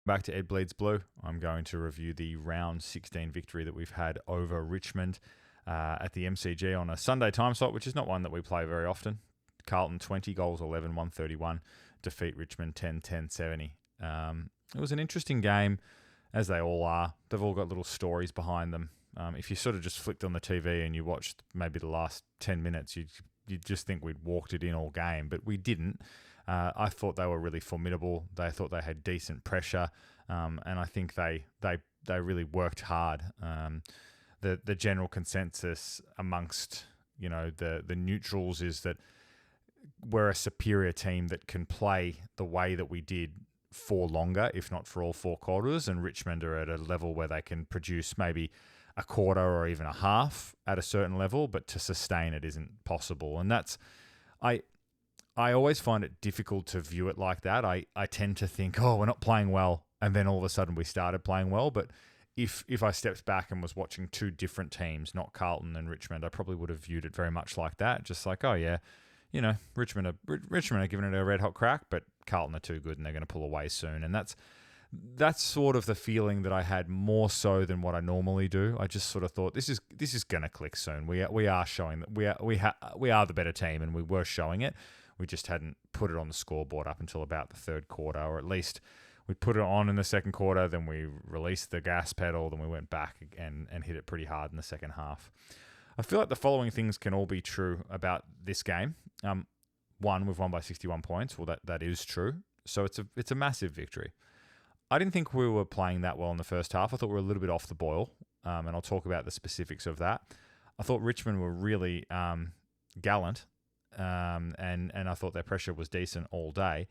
Back to Ed Bleeds Blue. I'm going to review the round 16 victory that we've had over Richmond at the MCG on a Sunday time slot, which is not one that we play very often. Carlton 20 goals 11 131, defeat Richmond 10-10-70. It was an interesting game, as they all are. They've all got little stories behind them. If you sort of just flicked on the TV and you watched maybe the last 10 minutes, you'd just think we'd walked it in all game, but we didn't. I thought they were really formidable. They thought they had decent pressure, and I think they really worked hard. The general consensus amongst the neutrals is that we're a superior team that can play the way that we did for longer, if not for all 4 quarters, and Richmond are at a level where they can produce maybe a quarter or even a half at a certain level, but to sustain it isn't possible. And that's I always find it difficult to view it like that. I tend to think, we're not playing well, and then all of a sudden we started playing well. But if I stepped back and was watching 2 different teams, not Carlton and Richmond, I probably would have viewed it very much like that. Just like, Richmond are giving it a red hot crack, but Carlton are too good and they're going to pull away soon. And that's sort of the feeling that I had, more so than what I normally do. I just sort of thought this is going to click soon. We are showing that we are the better team, and we were showing it. We just hadn't put it on the scoreboard up until about the 3rd quarter, or at least we put it on in the 2nd quarter, then we released the gas pedal, then we went back and hit it pretty hard in the second half. I feel like the following things can all be true about this game. One, we've won by 61 points. Well, that is true. So it's a massive victory. I didn't think we were playing that well in the first half. I thought we were a little bit off the boil, and I'll talk about the specifics of that. I thought Richmond were really gallant, and I thought their pressure was decent all day.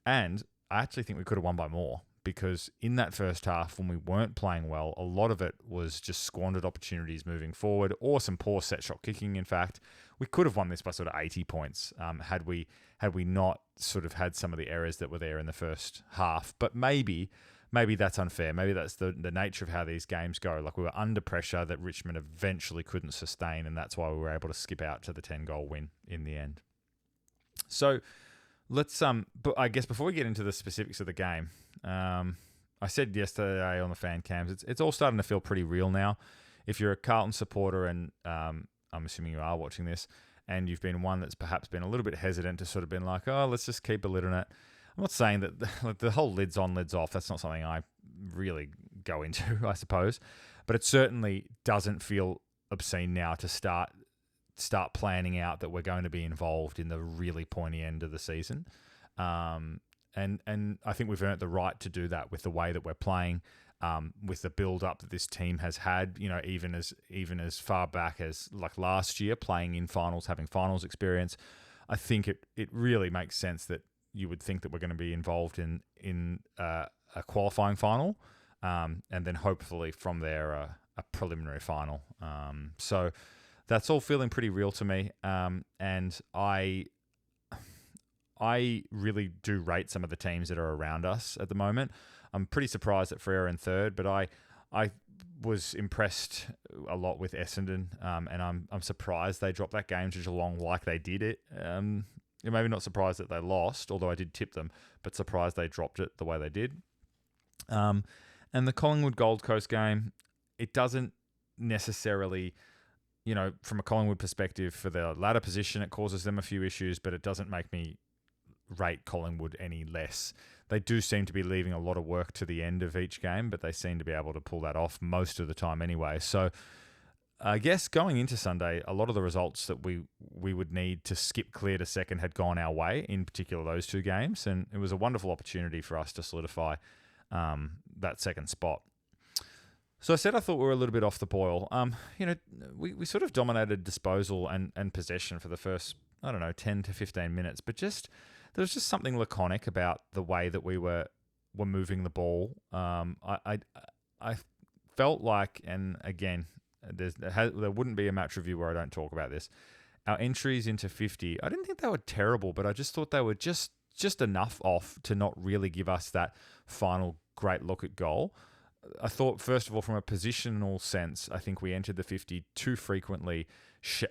And I actually think we could have won by more, because in that first half, when we weren't playing well, a lot of it was just squandered opportunities moving forward, or some poor set shot kicking. In fact, we could have won this by sort of 80 points had we not sort of had some of the errors that were there in the first half. But maybe that's unfair. Maybe that's the nature of how these games go. Like, we were under pressure that Richmond eventually couldn't sustain, and that's why we were able to skip out to the 10-goal win in the end. So let's but I guess before we get into the specifics of the game, I said yesterday on the fan cams, it's all starting to feel pretty real now. If you're a Carlton supporter, and I'm assuming you are watching this, and you've been one that's perhaps been a little bit hesitant to sort of been like, let's just keep a lid on it. I'm not saying that the whole lids on, lids off, that's not something I really go into, I suppose. But it certainly doesn't feel obscene now to start planning out that we're going to be involved in the really pointy end of the season. And I think we've earned the right to do that with the way that we're playing, with the build-up that this team has had, even as far back as like last year, playing in finals, having finals experience. I think it really makes sense that you would think that we're going to be involved in a qualifying final, and then hopefully from there a preliminary final. So that's all feeling pretty real to me, and I really do rate some of the teams that are around us at the moment. I'm pretty surprised that Freo are in 3rd, but I was impressed a lot with Essendon, and I'm surprised they dropped that game to Geelong like they did it. Maybe not surprised that they lost, although I did tip them, but surprised they dropped it the way they did. And the Collingwood Gold Coast game, it doesn't necessarily, from a Collingwood perspective, for their ladder position, it causes them a few issues, but it doesn't make me rate Collingwood any less. They do seem to be leaving a lot of work to the end of each game, but they seem to be able to pull that off most of the time anyway. So I guess going into Sunday, a lot of the results that we would need to skip clear to second had gone our way, in particular those 2 games, and it was a wonderful opportunity for us to solidify that second spot. So I said I thought we were a little bit off the boil. We sort of dominated disposal and possession for the first, 10 to 15 minutes, but there was just something laconic about the way that we were moving the ball. I felt like, and again, there wouldn't be a match review where I don't talk about this. Our entries into 50, I didn't think they were terrible, but I just thought they were just enough off to not really give us that final great look at goal. I thought, first of all, from a positional sense, I think we entered the 50 too frequently,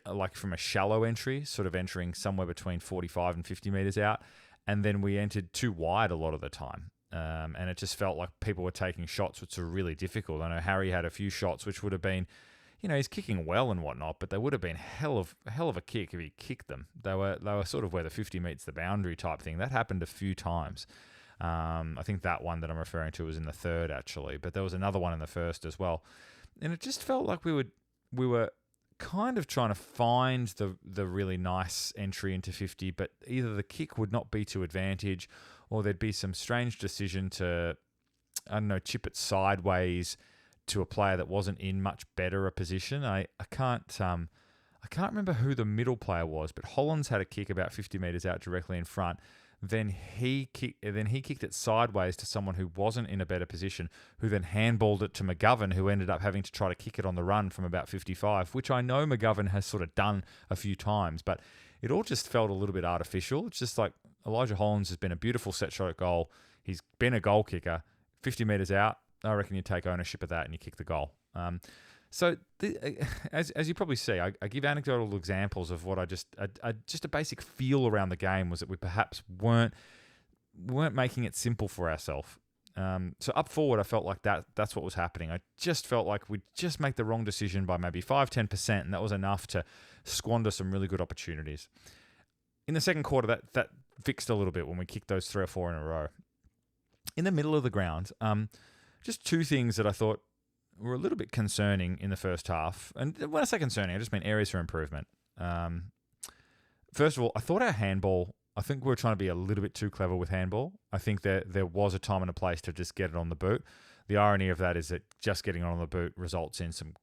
like from a shallow entry, sort of entering somewhere between 45 and 50 metres out, and then we entered too wide a lot of the time. And it just felt like people were taking shots which were really difficult. I know Harry had a few shots which would have been, he's kicking well and whatnot, but they would have been hell of a kick if he kicked them. They were sort of where the 50 meets the boundary type thing. That happened a few times. I think that one that I'm referring to was in the third actually, but there was another one in the first as well. And it just felt like we were kind of trying to find the really nice entry into 50, but either the kick would not be to advantage, or there'd be some strange decision to, chip it sideways to a player that wasn't in much better a position. I can't remember who the middle player was, but Hollands had a kick about 50 metres out directly in front. Then he kicked it sideways to someone who wasn't in a better position, who then handballed it to McGovern, who ended up having to try to kick it on the run from about 55, which I know McGovern has sort of done a few times, but it all just felt a little bit artificial. It's just like Elijah Hollands has been a beautiful set shot at goal. He's been a goal kicker. 50 metres out, I reckon you take ownership of that and you kick the goal. So as you probably see, I give anecdotal examples of what just a basic feel around the game was that we perhaps weren't making it simple for ourselves. So up forward, I felt like that's what was happening. I just felt like we'd just make the wrong decision by maybe 5-10%, and that was enough to squander some really good opportunities. In the second quarter, that fixed a little bit when we kicked those 3 or 4 in a row. In the middle of the ground, just two things that I thought were a little bit concerning in the first half. And when I say concerning, I just mean areas for improvement. First of all, I thought our handball, I think we were trying to be a little bit too clever with handball. I think there was a time and a place to just get it on the boot. The irony of that is that just getting it on the boot results in some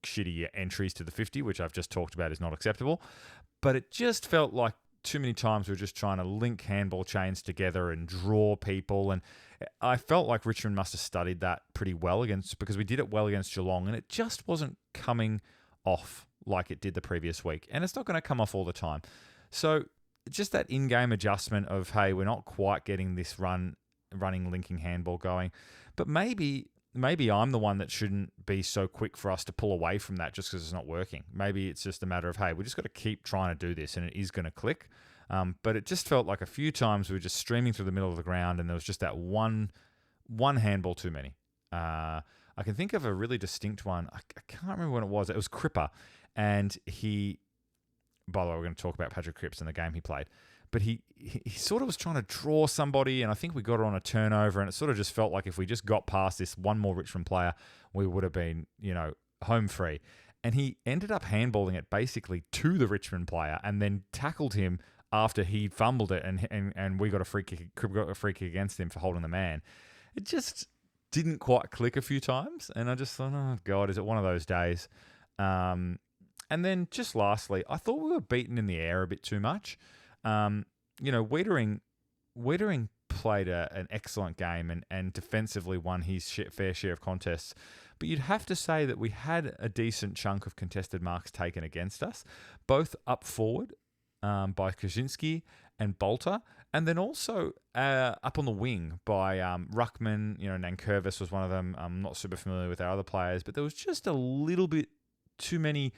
shitty entries to the 50, which I've just talked about is not acceptable. But it just felt like too many times we were just trying to link handball chains together and draw people. And I felt like Richmond must have studied that pretty well because we did it well against Geelong, and it just wasn't coming off like it did the previous week. And it's not going to come off all the time. So just that in-game adjustment of, hey, we're not quite getting this running linking handball going. But maybe I'm the one that shouldn't be so quick for us to pull away from that just because it's not working. Maybe it's just a matter of, hey, we just got to keep trying to do this and it is going to click. But it just felt like a few times we were just streaming through the middle of the ground and there was just that one handball too many. I can think of a really distinct one. I can't remember when it was. It was Cripper. And by the way, we're going to talk about Patrick Cripps and the game he played. But he sort of was trying to draw somebody, and I think we got it on a turnover, and it sort of just felt like if we just got past this one more Richmond player, we would have been, home free. And he ended up handballing it basically to the Richmond player and then tackled him after he fumbled it, and we got a free kick against him for holding the man. It just didn't quite click a few times, and I just thought, oh, God, is it one of those days? And then just lastly, I thought we were beaten in the air a bit too much. Wiedering played an excellent game and defensively won his fair share of contests. But you'd have to say that we had a decent chunk of contested marks taken against us, both up forward by Kaczynski and Bolter, and then also up on the wing by Ruckman. Nankervis was one of them. I'm not super familiar with our other players, but there was just a little bit too many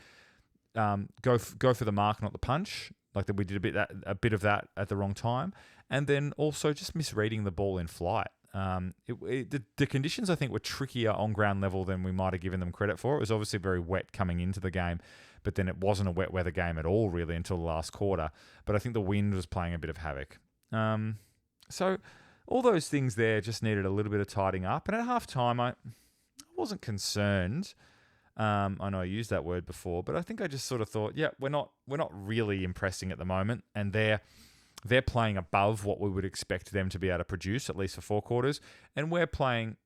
go for the mark, not the punch. Like that, we did a bit of that at the wrong time, and then also just misreading the ball in flight. The conditions I think were trickier on ground level than we might have given them credit for. It was obviously very wet coming into the game, but then it wasn't a wet weather game at all really until the last quarter. But I think the wind was playing a bit of havoc. So all those things there just needed a little bit of tidying up. And at half time, I wasn't concerned. I know I used that word before, but I think I just sort of thought, yeah, we're not really impressing at the moment, and they're playing above what we would expect them to be able to produce, at least for 4 quarters, and we're playing,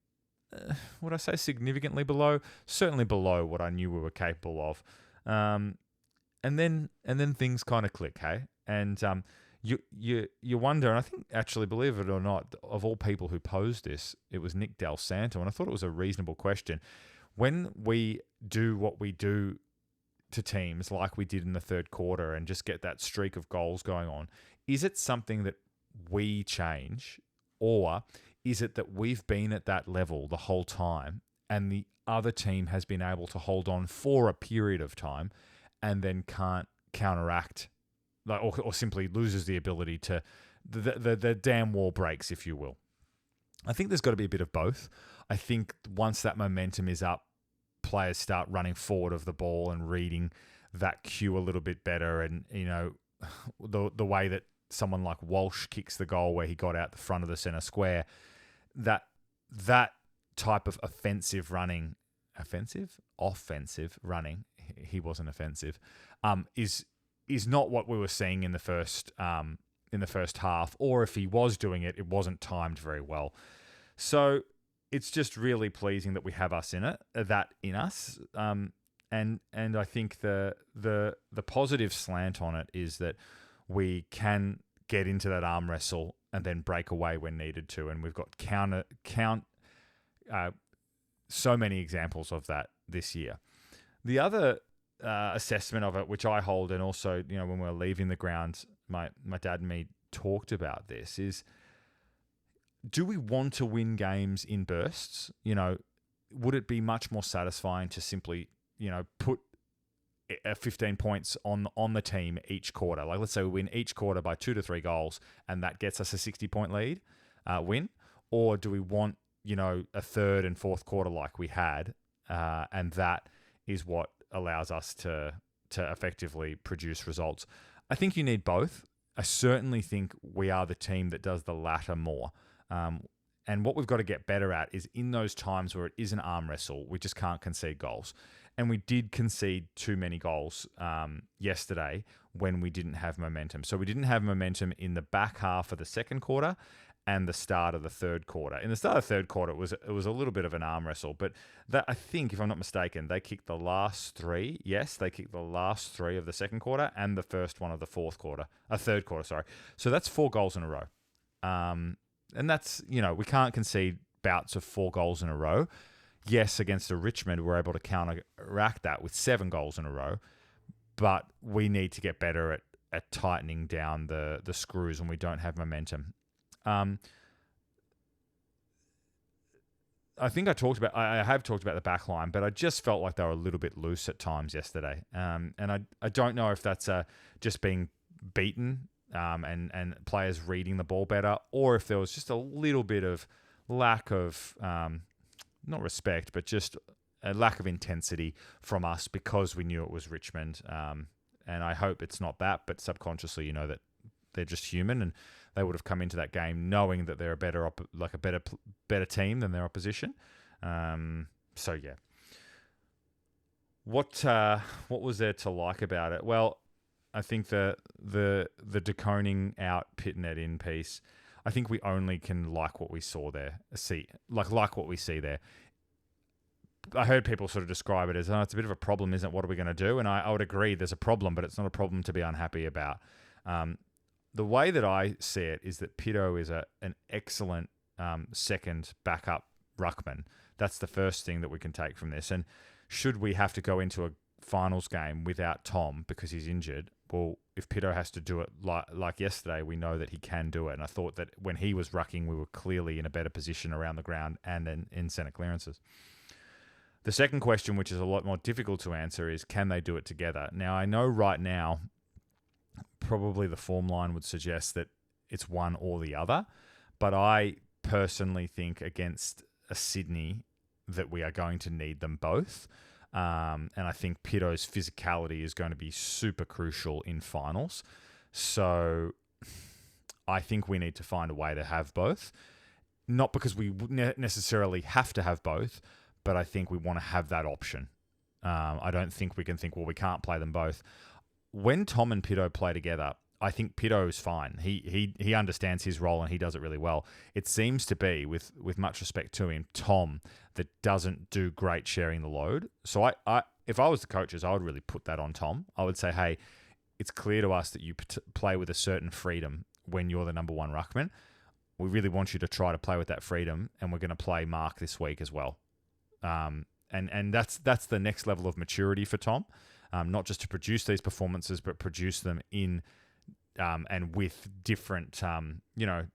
would I say significantly below? Certainly below what I knew we were capable of. And then things kind of click, hey? And you wonder, and I think actually, believe it or not, of all people who posed this, it was Nick Del Santo, and I thought it was a reasonable question. When we do what we do to teams like we did in the third quarter and just get that streak of goals going on, is it something that we change, or is it that we've been at that level the whole time and the other team has been able to hold on for a period of time and then can't counteract, or simply loses the ability to, the dam wall breaks, if you will. I think there's got to be a bit of both. I think once that momentum is up, players start running forward of the ball and reading that cue a little bit better. And, the way that someone like Walsh kicks the goal where he got out the front of the centre square, that type of offensive running, he wasn't offensive, is not what we were seeing in the first half, or if he was doing it, it wasn't timed very well. So it's just really pleasing that we have us in it, that in us. And I think the positive slant on it is that we can get into that arm wrestle and then break away when needed to, and we've got so many examples of that this year. The other assessment of it, which I hold, and also when we were leaving the ground, my dad and me talked about this, is do we want to win games in bursts? Would it be much more satisfying to simply put 15 points on the team each quarter? Like, let's say we win each quarter by 2 to 3 goals, and that gets us a 60-point lead win. Or do we want a third and fourth quarter like we had, and that is what allows us to effectively produce results? I think you need both. I certainly think we are the team that does the latter more. And what we've got to get better at is in those times where it is an arm wrestle, we just can't concede goals. And we did concede too many goals yesterday when we didn't have momentum. So we didn't have momentum in the back half of the second quarter and the start of the third quarter. In the start of the third quarter, it was a little bit of an arm wrestle. But that, I think, if I'm not mistaken, they kicked the last three. Yes, they kicked the last three of the second quarter and the first one of the third quarter, sorry. So that's 4 goals in a row. And that's, we can't concede bouts of 4 goals in a row. Yes, against a Richmond, we're able to counteract that with 7 goals in a row. But we need to get better at tightening down the screws when we don't have momentum. I think I have talked about the back line, but I just felt like they were a little bit loose at times yesterday. And I don't know if that's just being beaten and players reading the ball better, or if there was just a little bit of lack of, not respect, but just a lack of intensity from us because we knew it was Richmond. And I hope it's not that, but subconsciously, that they're just human, and they would have come into that game knowing that they're a better team than their opposition. So yeah. What was there to like about it? Well, I think the De Koning out, Pitnet in piece, I think we only can like what we saw there, like what we see there. I heard people sort of describe it as, it's a bit of a problem, isn't it? What are we going to do? And I would agree there's a problem, but it's not a problem to be unhappy about. The way that I see it is that Pito is an excellent second backup ruckman. That's the first thing that we can take from this. And should we have to go into a finals game without Tom because he's injured, well, if Pito has to do it like yesterday, we know that he can do it. And I thought that when he was rucking, we were clearly in a better position around the ground and in centre clearances. The second question, which is a lot more difficult to answer, is can they do it together? Now, I know right now, probably the form line would suggest that it's one or the other, but I personally think against a Sydney that we are going to need them both. And I think Pito's physicality is going to be super crucial in finals. So I think we need to find a way to have both. Not because we necessarily have to have both, but I think we want to have that option. I don't think we can think, well, we can't play them both. When Tom and Pito play together, I think Pito is fine. He understands his role and he does it really well. It seems to be, with much respect to him, Tom that doesn't do great sharing the load. So I if I was the coaches, I would really put that on Tom. I would say, hey, it's clear to us that you play with a certain freedom when you're the number one ruckman. We really want you to try to play with that freedom, and we're going to play Mark this week as well. And that's the next level of maturity for Tom. Not just to produce these performances, but produce them in and with different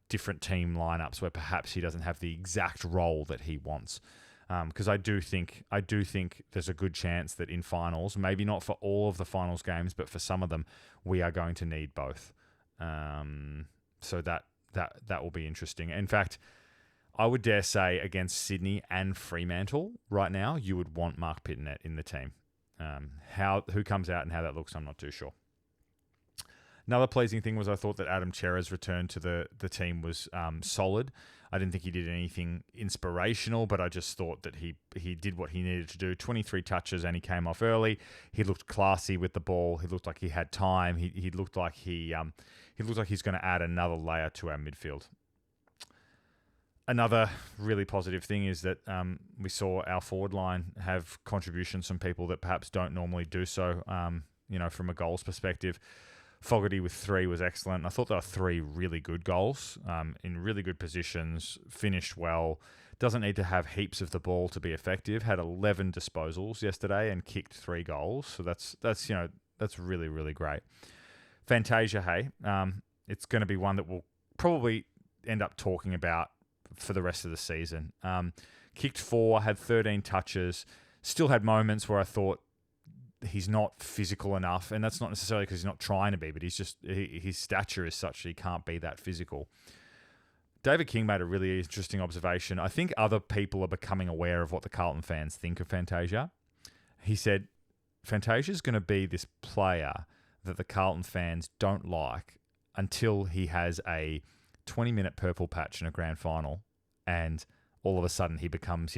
different team lineups where perhaps he doesn't have the exact role that he wants. Because I do think there's a good chance that in finals, maybe not for all of the finals games, but for some of them, we are going to need both. So that will be interesting. In fact, I would dare say against Sydney and Fremantle right now, you would want Mark Pittonet in the team. Who comes out and how that looks, I'm not too sure. Another pleasing thing was I thought that Adam Chera's return to the team was solid. I didn't think he did anything inspirational, but I just thought that he did what he needed to do. 23 touches and he came off early. He looked classy with the ball. He looked like he had time. He looked like he looked like he's going to add another layer to our midfield. Another really positive thing is that we saw our forward line have contributions from people that perhaps don't normally do so. From a goals perspective. Fogarty with 3 was excellent. I thought there were 3 really good goals in really good positions, finished well. Doesn't need to have heaps of the ball to be effective. Had 11 disposals yesterday and kicked 3 goals. So that's really, really great. Fantasia, hey, it's going to be one that we'll probably end up talking about for the rest of the season. Kicked 4, had 13 touches, still had moments where I thought he's not physical enough, and that's not necessarily because he's not trying to be, but his stature is such that he can't be that physical. David King made a really interesting observation. I think other people are becoming aware of what the Carlton fans think of Fantasia. He said, Fantasia's going to be this player that the Carlton fans don't like until he has a 20-minute purple patch in a grand final, and all of a sudden he becomes,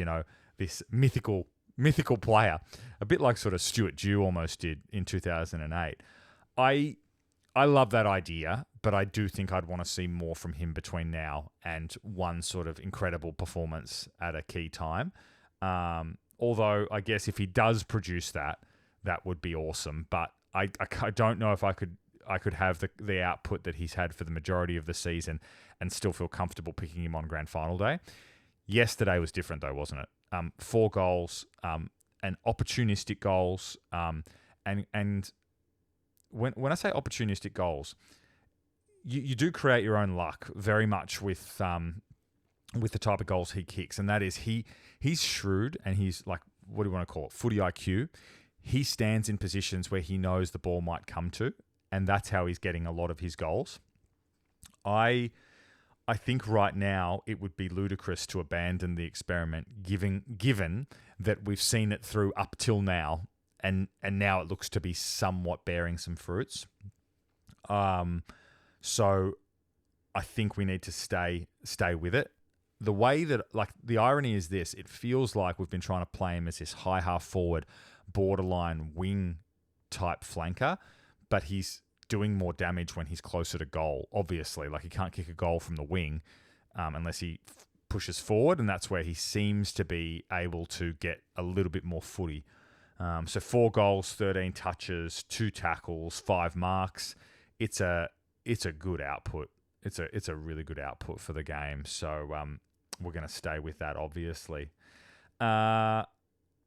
this mythical player, a bit like sort of Stuart Dew almost did in 2008. I love that idea, but I do think I'd want to see more from him between now and one sort of incredible performance at a key time. Although I guess if he does produce that would be awesome. But I don't know if I could have the output that he's had for the majority of the season and still feel comfortable picking him on grand final day. Yesterday was different though, wasn't it? 4 goals, and opportunistic goals. And when I say opportunistic goals, you do create your own luck very much with the type of goals he kicks. And that is he's shrewd and he's like, what do you want to call it? Footy IQ. He stands in positions where he knows the ball might come to, and that's how he's getting a lot of his goals. I think right now it would be ludicrous to abandon the experiment, given that we've seen it through up till now, and now it looks to be somewhat bearing some fruits. So I think we need to stay with it. The way that, like, the irony is this: it feels like we've been trying to play him as this high half forward, borderline wing type flanker, but he's doing more damage when he's closer to goal, obviously. Like, he can't kick a goal from the wing unless he pushes forward, and that's where he seems to be able to get a little bit more footy. So 4 goals, 13 touches, 2 tackles, 5 marks. It's a good output. It's a really good output for the game. So we're going to stay with that, obviously.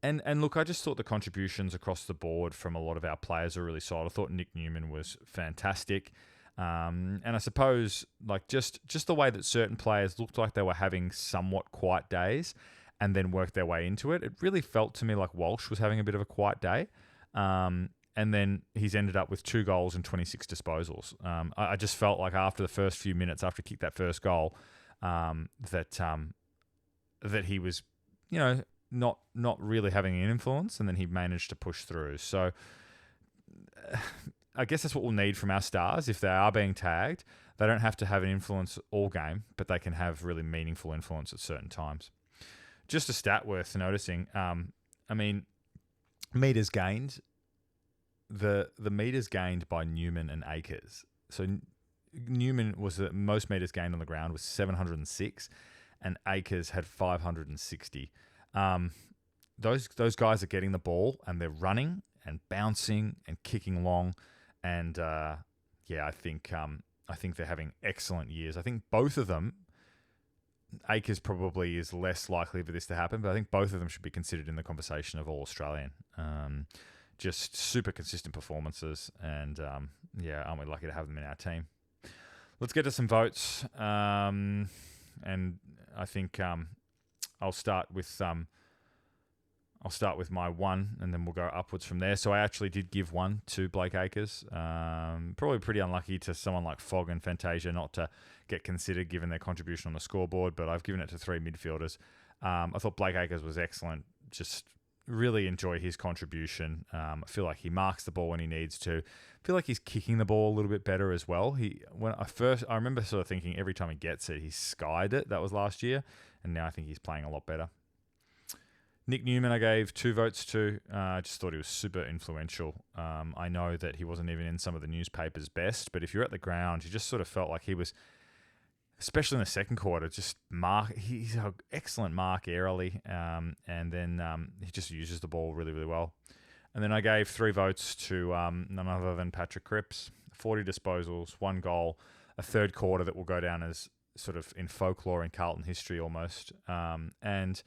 And look, I just thought the contributions across the board from a lot of our players are really solid. I thought Nick Newman was fantastic. And I suppose, like, just the way that certain players looked like they were having somewhat quiet days and then worked their way into it, it really felt to me like Walsh was having a bit of a quiet day. And then he's ended up with 2 goals and 26 disposals. I just felt like after the first few minutes, after he kicked that first goal, that he was, not really having an influence, and then he managed to push through. So I guess that's what we'll need from our stars. If they are being tagged, they don't have to have an influence all game, but they can have really meaningful influence at certain times. Just a stat worth noticing. Meters gained. The meters gained by Newman and Akers. So Newman was the most meters gained on the ground was 706, and Akers had 560. Those guys are getting the ball and they're running and bouncing and kicking long, and I think they're having excellent years. I think both of them. Akers probably is less likely for this to happen, but I think both of them should be considered in the conversation of All-Australian. Just super consistent performances, and aren't we lucky to have them in our team? Let's get to some votes, and I think I'll start with I'll start with my one, and then we'll go upwards from there. So I actually did give one to Blake Acres. Probably pretty unlucky to someone like Fogg and Fantasia not to get considered given their contribution on the scoreboard, but I've given it to 3 midfielders. I thought Blake Acres was excellent. Just really enjoy his contribution. I feel like he marks the ball when he needs to. I feel like he's kicking the ball a little bit better as well. I remember sort of thinking every time he gets it, he's skied it. That was last year, and now I think he's playing a lot better. Nick Newman I gave 2 votes to. I just thought he was super influential. I know that he wasn't even in some of the newspapers' best, but if you're at the ground, you just sort of felt like he was, especially in the second quarter, he's an excellent mark airily, and then he just uses the ball really, really well. And then I gave 3 votes to none other than Patrick Cripps. 40 disposals, 1 goal, a third quarter that will go down as sort of in folklore in Carlton history almost. And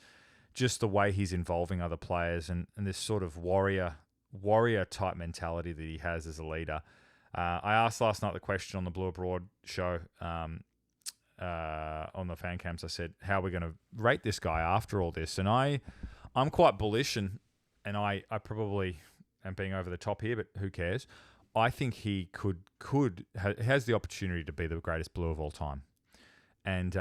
just the way he's involving other players and this sort of warrior type mentality that he has as a leader. I asked last night the question on the Blue Abroad show on the fan cams. I said, how are we going to rate this guy after all this? And I'm quite bullish, and I probably am being over the top here, but who cares? I think he has the opportunity to be the greatest Blue of all time. And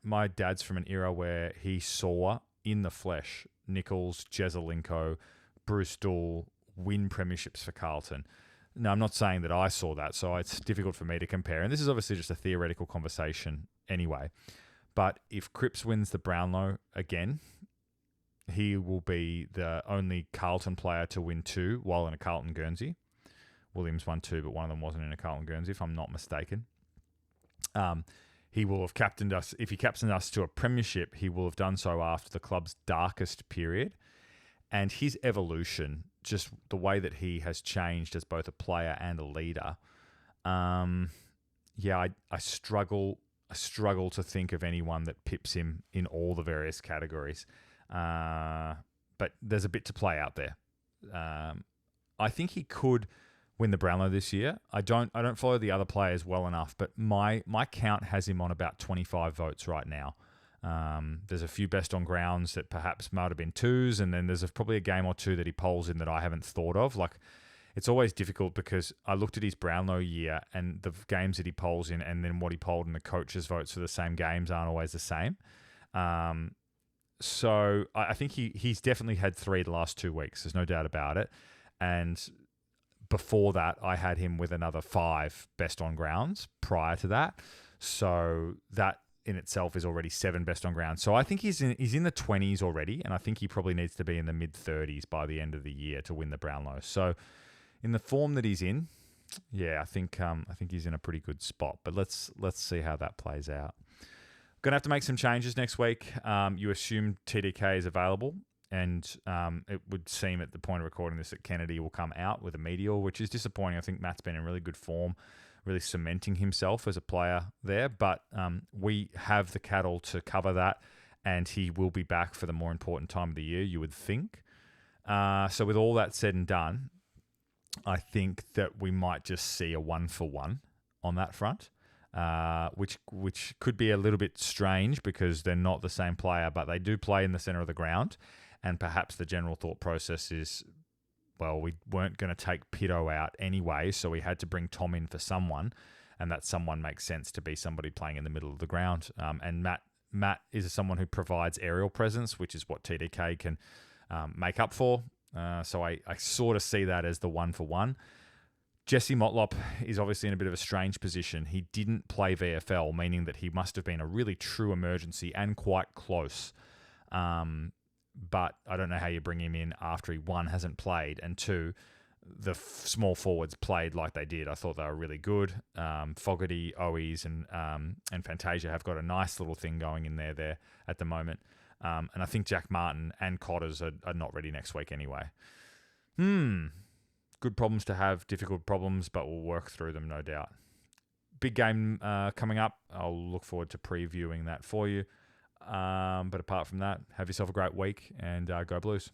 my dad's from an era where he saw in the flesh Nichols, Jezelenko, Bruce Dool win premierships for Carlton. Now, I'm not saying that I saw that, so it's difficult for me to compare. And this is obviously just a theoretical conversation anyway. But if Cripps wins the Brownlow again, he will be the only Carlton player to win 2 while in a Carlton Guernsey. Williams won 2, but one of them wasn't in a Carlton Guernsey, if I'm not mistaken. He will have captained us. If he captained us to a premiership, he will have done so after the club's darkest period. And his evolution, just the way that he has changed as both a player and a leader, I struggle to think of anyone that pips him in all the various categories. But there's a bit to play out there. I think he could win the Brownlow this year. I don't follow the other players well enough, but my count has him on about 25 votes right now. There's a few best on grounds that perhaps might have been 2s, and then there's probably a game or 2 that he polls in that I haven't thought of. Like, it's always difficult because I looked at his Brownlow year and the games that he polls in, and then what he polled in the coaches' votes for the same games aren't always the same. So I think he's definitely had 3 the last 2 weeks. There's no doubt about it. And before that, I had him with another 5 best on grounds prior to that. So that in itself is already 7 best on grounds. So I think he's in the 20s already, and I think he probably needs to be in the mid-30s by the end of the year to win the Brownlow. So in the form that he's in, yeah, I think he's in a pretty good spot. But let's see how that plays out. Going to have to make some changes next week. You assume TDK is available. And it would seem at the point of recording this that Kennedy will come out with a medial, which is disappointing. I think Matt's been in really good form, really cementing himself as a player there. But we have the cattle to cover that, and he will be back for the more important time of the year, you would think. So with all that said and done, I think that we might just see a 1-for-1 on that front, which could be a little bit strange because they're not the same player, but they do play in the centre of the ground. And perhaps the general thought process is, well, we weren't going to take Pitto out anyway, so we had to bring Tom in for someone, and that someone makes sense to be somebody playing in the middle of the ground. And Matt is someone who provides aerial presence, which is what TDK can make up for. So I sort of see that as the 1-for-1. Jesse Motlop is obviously in a bit of a strange position. He didn't play VFL, meaning that he must have been a really true emergency and quite close. But I don't know how you bring him in after he, 1, hasn't played, and 2, the small forwards played like they did. I thought they were really good. Fogarty, Owies, and Fantasia have got a nice little thing going in there at the moment. And I think Jack Martin and Cotters are not ready next week anyway. Good problems to have, difficult problems, but we'll work through them, no doubt. Big game coming up. I'll look forward to previewing that for you. But apart from that, have yourself a great week and go Blues.